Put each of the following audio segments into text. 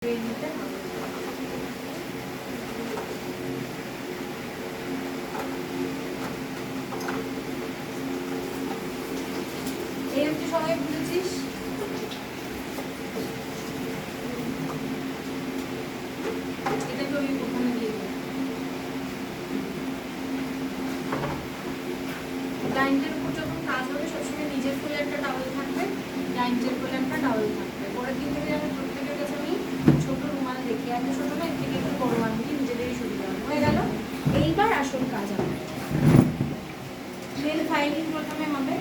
সবাই বুঝেছিস? এটাকে ওই ওখানে দিয়ে দেবো। ডাইনিংয়ের উপর যখন কাজ হবে সবসময় নিজের কোলে একটা টাওয়েল থাকবে, ডাইনিংয়ের কোলে একটা টাওয়েল থাকবে। পরের দিন থেকে আমি প্রত্যেকের কাছে আমি ছোট রুমাল দেখি, এত ছোট না, এর থেকে একটু বড় আনবি, নিজেদেরই সুবিধা হয়ে গেল। এইবার আসল কাজ হবে, নেল ফাইলিং প্রথমে হবে,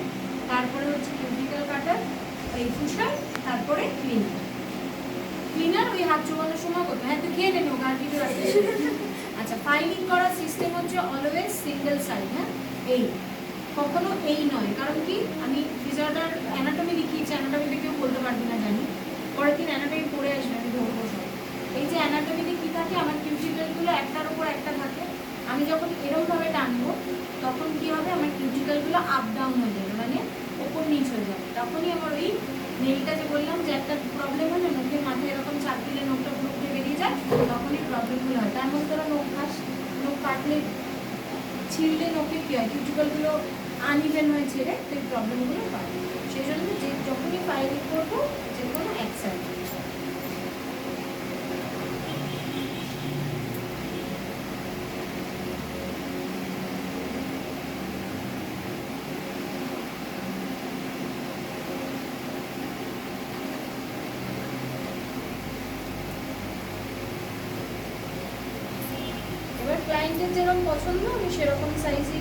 তারপরে হচ্ছে কিউটিকল কাটার, এই ফুসার, তারপরে ক্লিনার। ক্লিনার ওই হাত চোবানোর সময় করতে, হ্যাঁ তুই খেয়ে নেবো আর কিছু রাখতে। আচ্ছা, ফাইলিং করার সিস্টেম হচ্ছে অলওয়েজ সিঙ্গেল সাইড, হ্যাঁ এই, কখনো এই নয়। কারণ কি, আমি ডিসঅর্ডার অ্যানাটমি দেখিয়েছি, অ্যানাটমিতে কেউ বলতে পারবি না জানি, পরের দিন অ্যানাটমি পড়ে আসবে, আমি ধরবো সব। এই যে অ্যানাটমিতে কী থাকে, আমার কিউটিকলগুলো একটার উপর একটা থাকে, আমি যখন এরকমভাবে টানবো তখন কি হবে, আমার কিউটিকলগুলো আপ ডাউন হয়ে যাবে, মানে ওপর নিচ হয়ে যাবে। তখনই আমার ওই নেলটা যে বললাম যে একটা প্রবলেম হয় না, নখের মাথায় এরকম চাপ দিলে নখটা পুরো উঠে বেরিয়ে যায়, তখনই প্রবলেমগুলো হয়। তার মধ্যে তোরা নখ খাস, নখ কাটলে ছিঁড়লে নখে কী হয়, কিউটিকলগুলো আনইভেন হয়ে ছেড়ে সেই প্রবলেমগুলো পায়। সেই জন্য যে যখনই ফাইলিং করবো যে কোনো এক সাইড। এবার ক্লায়েন্টের যেরকম পছন্দ আমি সেরকম সাইজই